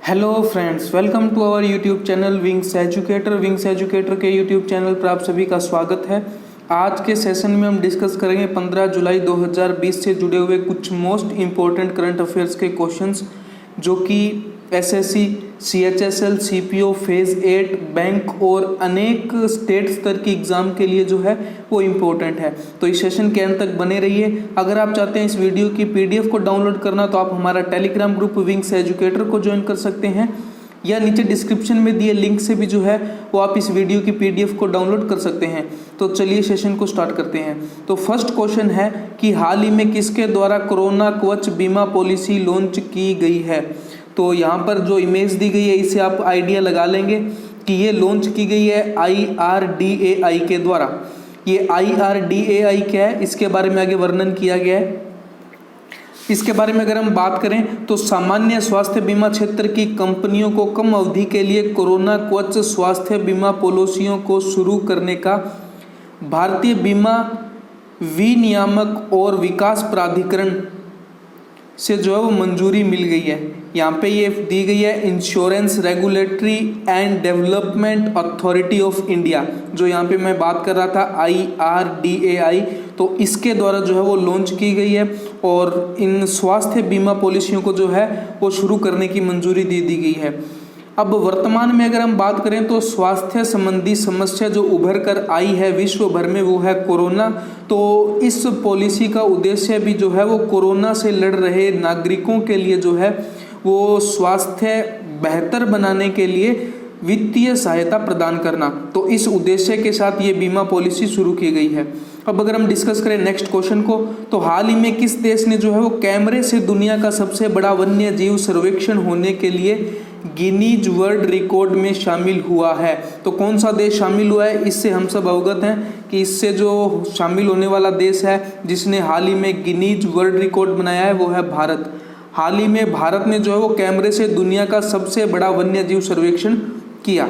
Hello friends, welcome to our YouTube channel Wings Educator के YouTube channel पर आप सभी का स्वागत है। आज के सेशन में हम डिस्कस करेंगे 15 जुलाई 2020 से जुड़े हुए कुछ मोस्ट इम्पोर्टेंट करंट अफेयर्स के क्वेश्चंस जो कि SSC, CHSL, CPO, phase 8, bank और अनेक स्टेट स्तर की एग्जाम के लिए जो है वो इम्पोर्टेंट है। तो इस सेशन के अंत तक बने रहिए। अगर आप चाहते हैं इस वीडियो की पीडीएफ को डाउनलोड करना तो आप हमारा टेलीग्राम ग्रुप विंग्स एजुकेटर को ज्वाइन कर सकते हैं या नीचे डिस्क्रिप्शन में दिए लिंक से भी जो है वो आप इस वीडियो की पीडीएफ को डाउनलोड कर सकते हैं। तो चलिए सेशन को स्टार्ट करते हैं। तो फर्स्ट क्वेश्चन है कि हाल ही में किसके द्वारा कोरोना कवच बीमा पॉलिसी लॉन्च की गई है। तो यहाँ पर जो इमेज दी गई है इससे आप आइडिया लगा लेंगे कि ये लॉन्च की गई है IRDAI के द्वारा। ये IRDAI क्या है, इसके बारे में आगे वर्णन किया गया है। इसके बारे में अगर हम बात करें तो सामान्य स्वास्थ्य बीमा क्षेत्र की कंपनियों को कम अवधि के लिए कोरोना कवच स्वास्थ्य बीमा पॉलिसियों को शुरू करने का भारतीय बीमा विनियामक और विकास प्राधिकरण से जो है वो मंजूरी मिल गई है। यहाँ पे ये दी गई है insurance regulatory and development authority of India, जो यहाँ पे मैं बात कर रहा था IRDAI। तो इसके द्वारा जो है वो लॉन्च की गई है और इन स्वास्थ्य बीमा पॉलिसियों को जो है वो शुरू करने की मंजूरी दे दी गई है। अब वर्तमान में अगर हम बात करें तो स्वास्थ्य संबंधी समस्या जो उभर कर आई है विश्व भर में वो है कोरोना। तो इस पॉलिसी का उद्देश्य भी जो है वो कोरोना से लड़ रहे नागरिकों के लिए जो है वो स्वास्थ्य बेहतर बनाने के लिए वित्तीय सहायता प्रदान करना। तो इस उद्देश्य के साथ ये बीमा पॉलिसी शुरू की गई है। अब अगर हम डिस्कस करें नेक्स्ट क्वेश्चन को तो हाल ही में किस देश ने जो है वो कैमरे से दुनिया का सबसे बड़ा वन्य जीव सर्वेक्षण होने के लिए गिनीज वर्ल्ड रिकॉर्ड में शामिल हुआ है। तो कौन सा देश शामिल हुआ है, इससे हम सब अवगत हैं कि इससे जो शामिल होने वाला देश है जिसने हाल ही में गिनीज वर्ल्ड रिकॉर्ड बनाया है वो है भारत। हाल ही में भारत ने जो है वो कैमरे से दुनिया का सबसे बड़ा वन्य जीव सर्वेक्षण किया।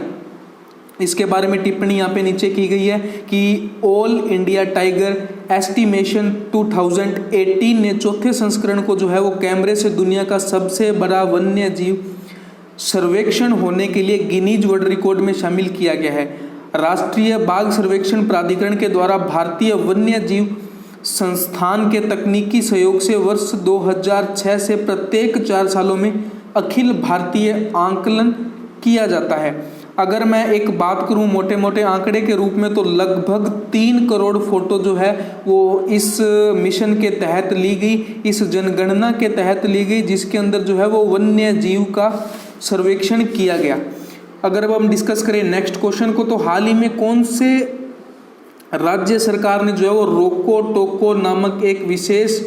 इसके बारे में टिप्पणी यहाँ पे नीचे की गई है कि ऑल इंडिया टाइगर एस्टिमेशन 2018 ने चौथे संस्करण को जो है वो कैमरे से दुनिया का सबसे बड़ा वन्य जीव सर्वेक्षण होने के लिए गिनीज वर्ल्ड रिकॉर्ड में शामिल किया गया है। राष्ट्रीय बाघ सर्वेक्षण प्राधिकरण के द्वारा भारतीय वन्य जीव संस्थान के तकनीकी सहयोग से वर्ष 2006 से प्रत्येक 4 सालों में अखिल भारतीय आंकलन किया जाता है। अगर मैं एक बात करूं मोटे मोटे आंकड़े के रूप में तो लगभग 3 करोड़ फोटो जो है वो इस मिशन के तहत ली गई, इस जनगणना के तहत ली गई, जिसके अंदर जो है वो वन्य जीव का सर्वेक्षण किया गया। अगर अब हम डिस्कस करें नेक्स्ट क्वेश्चन को तो हाल ही में कौन से राज्य सरकार ने जो है वो रोको टोको नामक एक विशेष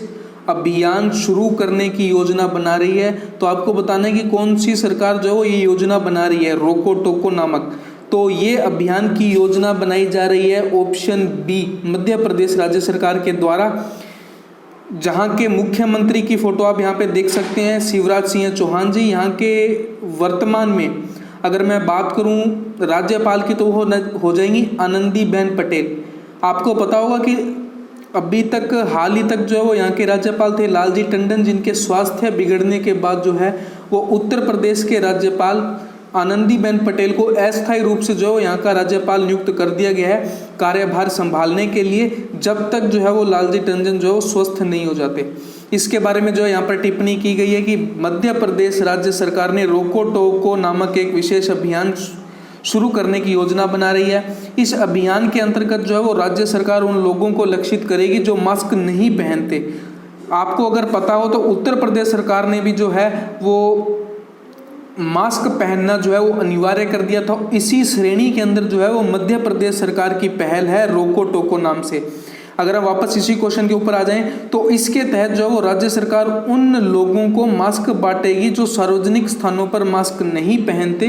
अभियान शुरू करने की योजना बना रही है। तो आपको बताना है कि कौन सी सरकार जो है वो ये योजना बना रही है रोको टोको नामक। तो ये अभियान की योजना बनाई जा रही है ऑप्शन बी मध्य प्रदेश राज्य सरकार के द्वारा, जहाँ के मुख्यमंत्री की फोटो आप यहाँ पे देख सकते हैं शिवराज सिंह चौहान जी। यहाँ के वर्तमान में अगर मैं बात करूँ राज्यपाल की तो वो हो जाएंगी आनंदीबेन पटेल। आपको पता होगा कि अभी तक हाल ही तक जो है वो यहाँ के राज्यपाल थे लालजी टंडन, जिनके स्वास्थ्य बिगड़ने के बाद जो है वो उत्तर प्रदेश के राज्यपाल आनंदीबेन पटेल को अस्थायी रूप से जो है यहाँ का राज्यपाल नियुक्त कर दिया गया है कार्यभार संभालने के लिए, जब तक जो है वो लालजी टंडन जो है स्वस्थ नहीं हो जाते। इसके बारे में जो है यहाँ पर टिप्पणी की गई है कि मध्य प्रदेश राज्य सरकार ने रोको टोको नामक एक विशेष अभियान शुरू करने की योजना बना रही है। इस अभियान के अंतर्गत जो है वो राज्य सरकार उन लोगों को लक्षित करेगी जो मास्क नहीं पहनते। आपको अगर पता हो तो उत्तर प्रदेश सरकार ने भी जो है वो मास्क पहनना जो है वो अनिवार्य कर दिया था। इसी श्रेणी के अंदर जो है वो मध्य प्रदेश सरकार की पहल है रोको टोको नाम से। अगर हम वापस इसी क्वेश्चन के ऊपर आ जाएं तो इसके तहत जो है वो राज्य सरकार उन लोगों को मास्क बांटेगी जो सार्वजनिक स्थानों पर मास्क नहीं पहनते,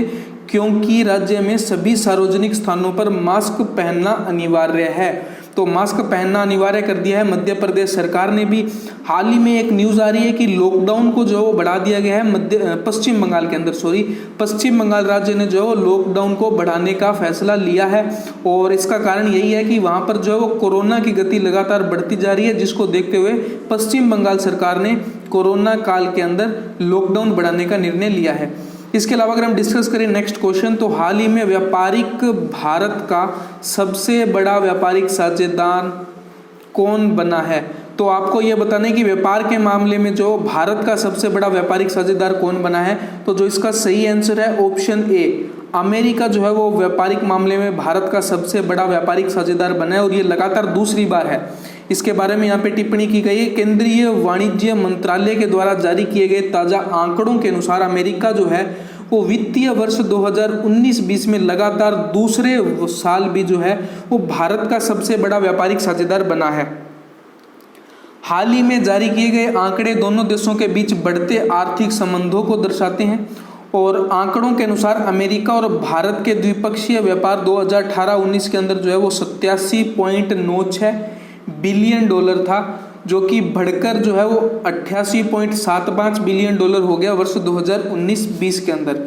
क्योंकि राज्य में सभी सार्वजनिक स्थानों पर मास्क पहनना अनिवार्य है। तो मास्क पहनना अनिवार्य कर दिया है मध्य प्रदेश सरकार ने भी। हाल ही में एक न्यूज़ आ रही है कि लॉकडाउन को जो है वो बढ़ा दिया गया है पश्चिम बंगाल के अंदर पश्चिम बंगाल राज्य ने जो है वो लॉकडाउन को बढ़ाने का फैसला लिया है और इसका कारण यही है कि वहाँ पर जो है वो कोरोना की गति लगातार बढ़ती जा रही है, जिसको देखते हुए पश्चिम बंगाल सरकार ने कोरोना काल के अंदर लॉकडाउन बढ़ाने का निर्णय लिया है। इसके अलावा अगर हम डिस्कस करें नेक्स्ट क्वेश्चन, तो हाल ही में व्यापारिक भारत का सबसे बड़ा व्यापारिक साझेदार कौन बना है? तो आपको यह बताना है कि व्यापार के मामले में जो भारत का सबसे बड़ा व्यापारिक साझेदार कौन बना है। तो जो इसका सही आंसर है ऑप्शन ए, अमेरिका जो है वो व्यापारिक मामले में भारत का सबसे बड़ा व्यापारिक साझेदार बना है और ये लगातार दूसरी बार है। इसके बारे में यहाँ पे टिप्पणी की गई है। केंद्रीय वाणिज्य मंत्रालय के द्वारा जारी किए गए ताजा आंकड़ों के अनुसार अमेरिका जो है वो वित्तीय वर्ष 2019-20 में लगातार दूसरे साल भी जो है वो भारत का सबसे बड़ा व्यापारिक साझेदार बना है। हाल ही में जारी किए गए आंकड़े दोनों देशों के बीच बढ़ते आर्थिक संबंधों को दर्शाते हैं और आंकड़ों के अनुसार अमेरिका और भारत के द्विपक्षीय व्यापार 2018-19 के अंदर जो है वो 87.96 बिलियन डॉलर था, जो कि बढ़कर जो है वो 88.75 बिलियन डॉलर हो गया वर्ष 2019-20 के अंदर।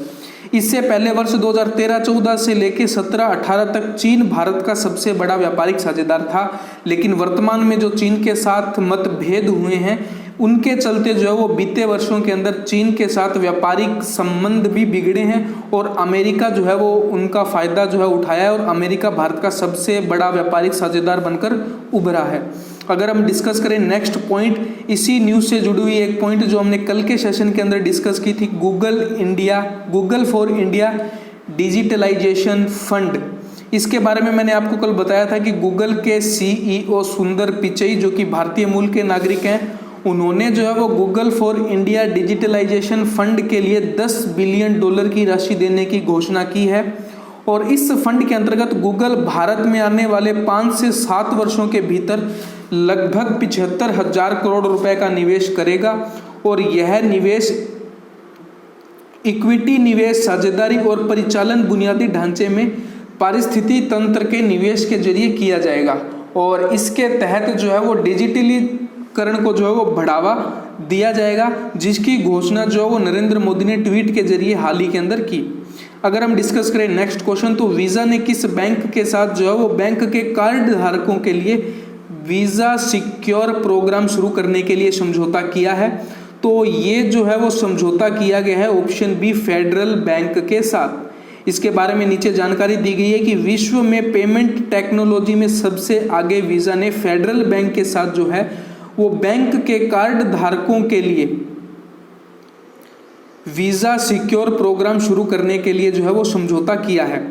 इससे पहले वर्ष 2013-14 से लेकर 17-18 तक चीन भारत का सबसे बड़ा व्यापारिक साझेदार था, लेकिन वर्तमान में जो चीन के साथ मतभेद हुए हैं उनके चलते जो है वो बीते वर्षों के अंदर चीन के साथ व्यापारिक संबंध भी बिगड़े हैं और अमेरिका जो है वो उनका फायदा जो है उठाया है और अमेरिका भारत का सबसे बड़ा व्यापारिक साझेदार बनकर उभरा है। अगर हम डिस्कस करें नेक्स्ट पॉइंट, इसी न्यूज़ से जुड़ी हुई एक पॉइंट जो हमने कल के सेशन के अंदर डिस्कस की थी, Google for India digitalisation fund. इसके बारे में मैंने आपको कल बताया था कि गूगल के CEO सुंदर पिचई जो कि भारतीय मूल के नागरिक हैं, उन्होंने जो है वो Google for India digitalisation fund के लिए 10 बिलियन डॉलर की राशि देने की घोषणा की है और इस फंड के अंतर्गत गूगल भारत में आने वाले 5 से 7 वर्षों के भीतर लगभग 75,000 करोड़ रुपए का निवेश करेगा और यह निवेश इक्विटी निवेश, साझेदारी और परिचालन बुनियादी ढांचे में पारिस्थितिकी तंत्र के निवेश के जरिए किया जाएगा और इसके तहत जो है वो डिजिटलीकरण को जो है वो बढ़ावा दिया जाएगा, जिसकी घोषणा जो है वो नरेंद्र मोदी ने ट्वीट के जरिए हाल ही के अंदर की। अगर हम डिस्कस करें नेक्स्ट क्वेश्चन, तो वीज़ा ने किस बैंक के साथ जो है वो बैंक के कार्ड धारकों के लिए वीज़ा सिक्योर प्रोग्राम शुरू करने के लिए समझौता किया है? तो ये जो है वो समझौता किया गया है ऑप्शन बी, फेडरल बैंक के साथ। इसके बारे में नीचे जानकारी दी गई है कि विश्व में पेमेंट टेक्नोलॉजी में सबसे आगे वीज़ा ने फेडरल बैंक के साथ जो है वो बैंक के कार्ड धारकों के लिए वीज़ा सिक्योर प्रोग्राम शुरू करने के लिए जो है वो समझौता किया है।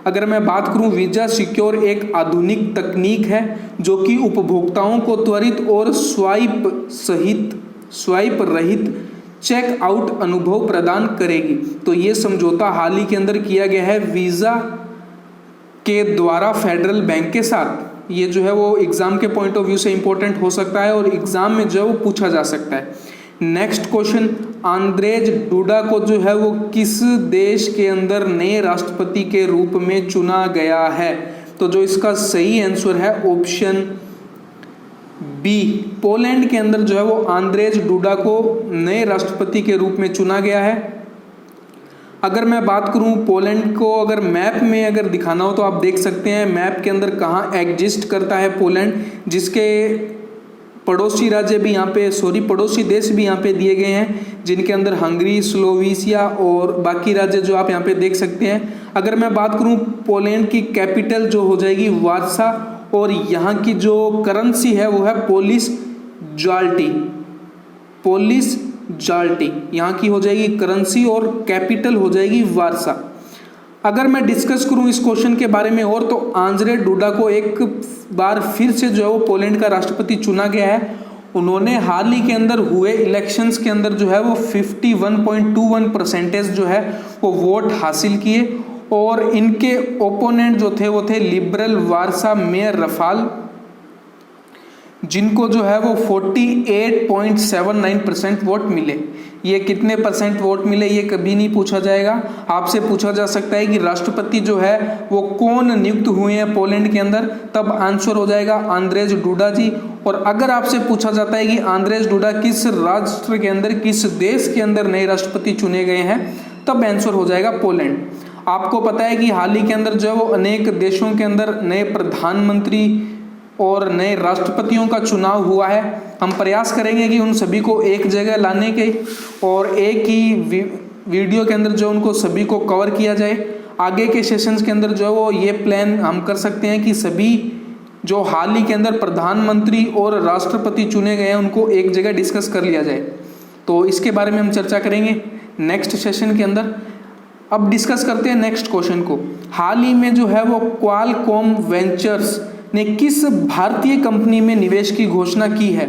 अगर मैं बात करूं, वीज़ा सिक्योर एक आधुनिक तकनीक है जो कि उपभोक्ताओं को त्वरित और स्वाइप रहित चेक आउट अनुभव प्रदान करेगी। तो ये समझौता हाल ही के अंदर किया गया है वीज़ा के द्वारा फेडरल बैंक के साथ। ये जो है वो एग्जाम के पॉइंट ऑफ व्यू से इंपॉर्टेंट हो सकता है और एग्जाम में जो है वो पूछा जा सकता है। नेक्स्ट क्वेश्चन, आंद्रेज डूडा को जो है वो किस देश के अंदर नए राष्ट्रपति के रूप में चुना गया है? तो जो इसका सही आंसर है ऑप्शन बी, पोलैंड के अंदर जो है वो आंद्रेज डूडा को नए राष्ट्रपति के रूप में चुना गया है। अगर मैं बात करूं पोलैंड को अगर मैप में अगर दिखाना हो तो आप देख सकते हैं मैप के अंदर कहाँ एग्जिस्ट करता है पोलैंड, जिसके पड़ोसी राज्य भी यहाँ पे पड़ोसी देश भी यहाँ पे दिए गए हैं, जिनके अंदर हंगरी, स्लोवेशिया और बाकी राज्य जो आप यहाँ पे देख सकते हैं। अगर मैं बात करूँ पोलैंड की कैपिटल जो हो जाएगी वार्सा और यहाँ की जो करेंसी है वो है पोलिश जाल्टी, यहाँ की हो जाएगी करेंसी और कैपिटल हो जाएगी वार्सा। अगर मैं डिस्कस करूं इस क्वेश्चन के बारे में और, तो आंद्रेज डूडा को एक बार फिर से जो है वो पोलैंड का राष्ट्रपति चुना गया है। उन्होंने हाल ही के अंदर हुए इलेक्शंस के अंदर जो है वो 51.21% जो है वो वोट हासिल किए और इनके ओपोनेंट जो थे वो थे लिबरल वार्सा मेयर रफाल, जिनको जो है वो 48.79% वोट मिले। ये कितने परसेंट वोट मिले ये कभी नहीं पूछा जाएगा, आपसे पूछा जा सकता है कि राष्ट्रपति जो है वो कौन नियुक्त हुए हैं पोलैंड के अंदर, तब आंसर हो जाएगा आंद्रेज डूडा जी। और अगर आपसे पूछा जाता है कि आंद्रेज डूडा किस राष्ट्र के अंदर, किस देश के अंदर नए राष्ट्रपति चुने गए हैं, तब आंसर हो जाएगा पोलैंड। आपको पता है कि हाल ही के अंदर जो है वो अनेक देशों के अंदर नए प्रधानमंत्री और नए राष्ट्रपतियों का चुनाव हुआ है। हम प्रयास करेंगे कि उन सभी को एक जगह लाने के और एक ही वीडियो के अंदर जो उनको सभी को कवर किया जाए। आगे के सेशंस के अंदर जो है वो ये प्लान हम कर सकते हैं कि सभी जो हाल ही के अंदर प्रधानमंत्री और राष्ट्रपति चुने गए हैं उनको एक जगह डिस्कस कर लिया जाए। तो इसके बारे में हम चर्चा करेंगे नेक्स्ट सेशन के अंदर। अब डिस्कस करते हैं नेक्स्ट क्वेश्चन को। हाल ही में जो है वो क्वालकॉम वेंचर्स ने किस भारतीय कंपनी में निवेश की घोषणा की है?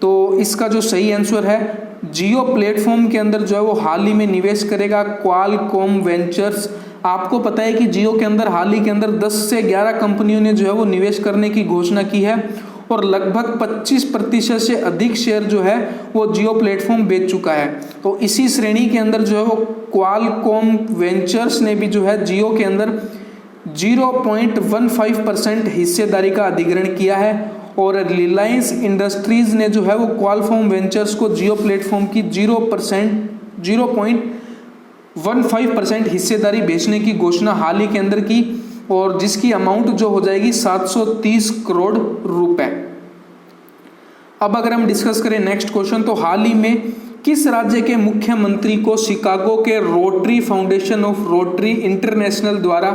तो इसका जो सही आंसर है जियो प्लेटफॉर्म के अंदर जो है वो हाल ही में निवेश करेगा क्वालकॉम वेंचर्स। आपको पता है कि जियो के अंदर हाल ही के अंदर 10 से 11 कंपनियों ने जो है वो निवेश करने की घोषणा की है और लगभग 25% से अधिक शेयर जो है वो जियो प्लेटफॉर्म बेच चुका है। तो इसी श्रेणी के अंदर जो है वो क्वालकॉम वेंचर्स ने भी जो है जियो के अंदर 0.15% हिस्सेदारी का अधिग्रहण किया है और रिलायंस इंडस्ट्रीज ने जो है वो क्वालकॉम वेंचर्स को जियो प्लेटफॉर्म की 0.15% हिस्सेदारी बेचने की घोषणा हाल ही के अंदर की और जिसकी अमाउंट जो हो जाएगी 730 करोड़ रुपए। अब अगर हम डिस्कस करें नेक्स्ट क्वेश्चन, तो हाल ही में किस राज्य के मुख्यमंत्री को शिकागो के rotary foundation of rotary international द्वारा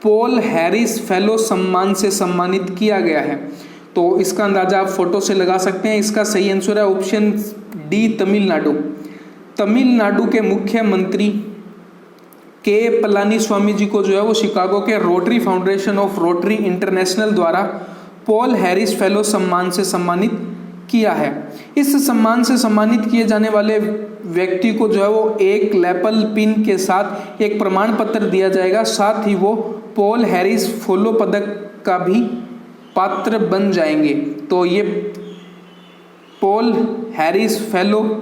पॉल हैरिस फेलो सम्मान से सम्मानित किया गया है? तो इसका अंदाजा आप फोटो से लगा सकते हैं। इसका सही आंसर है ऑप्शन डी, तमिलनाडु। तमिलनाडु के मुख्यमंत्री के पलानीस्वामी जी को जो है वो शिकागो के rotary foundation of rotary international द्वारा पॉल हैरिस फेलो सम्मान से सम्मानित किया है। इस सम्मान से सम्मानित किए जाने वाले व्यक्ति को जो है वो एक लैपल पिन के साथ एक प्रमाण पत्र दिया जाएगा, साथ ही वो पॉल हैरिस फेलो पदक का भी पात्र बन जाएंगे। तो ये पॉल हैरिस फेलो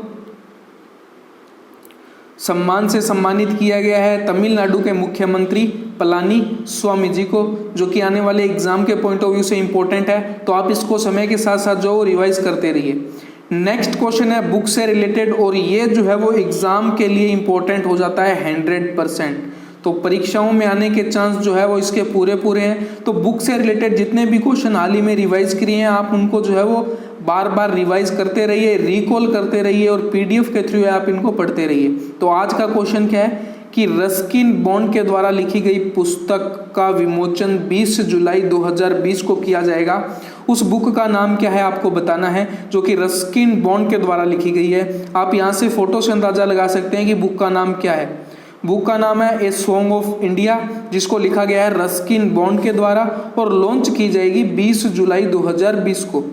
सम्मान से सम्मानित किया गया है तमिलनाडु के मुख्यमंत्री पलानीस्वामी जी को, जो कि आने वाले एग्जाम के पॉइंट ऑफ व्यू से इंपॉर्टेंट है। तो आप इसको समय के साथ साथ जो रिवाइज करते रहिए। नेक्स्ट क्वेश्चन है बुक से रिलेटेड और ये जो है वो एग्जाम के लिए इंपॉर्टेंट हो जाता है 100%। तो परीक्षाओं में आने के चांस जो है वो इसके पूरे हैं। तो बुक से रिलेटेड जितने भी क्वेश्चन हाल ही में रिवाइज किए हैं आप उनको जो है वो बार बार रिवाइज करते रहिए, रिकॉल करते रहिए और पीडीएफ के थ्रू आप इनको पढ़ते रहिए। तो आज का क्वेश्चन क्या है कि रस्किन बॉन्ड के द्वारा लिखी गई पुस्तक का विमोचन 20 जुलाई 2020 को किया जाएगा। उस बुक का नाम क्या है आपको बताना है, जो कि रस्किन बॉन्ड के द्वारा लिखी गई है। आप यहाँ से फोटो से अंदाजा लगा सकते हैं कि बुक का नाम क्या है। बुक का नाम है ए सॉन्ग ऑफ इंडिया, जिसको लिखा गया है रस्किन बॉन्ड के द्वारा और लॉन्च की जाएगी 20 जुलाई 2020 को।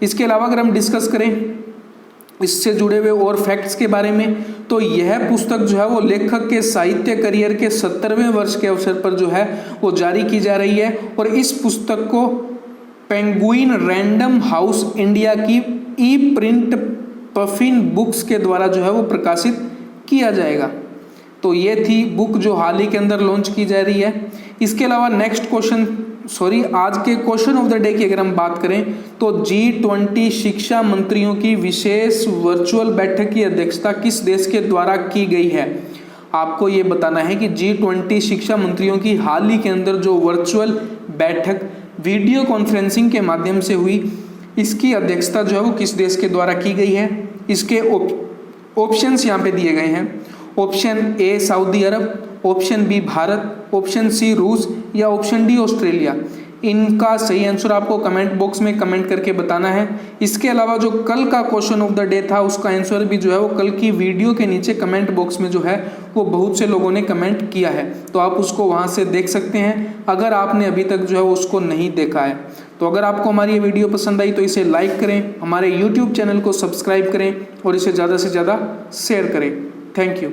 इसके अलावा अगर हम डिस्कस करें इससे जुड़े हुए और फैक्ट्स के बारे में, तो यह पुस्तक जो है वो लेखक के साहित्य करियर के 70वें वर्ष के अवसर पर जो है वो जारी की जा रही है और इस पुस्तक को पेंगुइन रैंडम हाउस इंडिया की ई प्रिंट पफिन बुक्स के द्वारा जो है वो प्रकाशित किया जाएगा। तो ये थी बुक जो हाल ही के अंदर लॉन्च की जा रही है। इसके अलावा नेक्स्ट क्वेश्चन आज के क्वेश्चन ऑफ द डे की अगर हम बात करें तो G20 शिक्षा मंत्रियों की विशेष वर्चुअल बैठक की अध्यक्षता किस देश के द्वारा की गई है? आपको ये बताना है कि G20 शिक्षा मंत्रियों की हाल ही के अंदर जो वर्चुअल बैठक वीडियो कॉन्फ्रेंसिंग के माध्यम से हुई, इसकी अध्यक्षता जो है वो किस देश के द्वारा की गई है? इसके ऑप्शंस यहाँ पे दिए गए हैं। ऑप्शन ए सऊदी अरब, option B Bharat, option C रूस या ऑप्शन डी ऑस्ट्रेलिया। इनका सही आंसर आपको कमेंट बॉक्स में कमेंट करके बताना है। इसके अलावा जो कल का क्वेश्चन ऑफ द डे था उसका आंसर भी जो है वो कल की वीडियो के नीचे कमेंट बॉक्स में जो है वो बहुत से लोगों ने कमेंट किया है, तो आप उसको वहां से देख सकते हैं अगर आपने अभी तक जो है उसको नहीं देखा है। तो अगर आपको हमारी ये वीडियो पसंद आई तो इसे लाइक करें, हमारे यूट्यूब चैनल को सब्सक्राइब करें और इसे ज़्यादा से ज़्यादा शेयर करें। Thank you.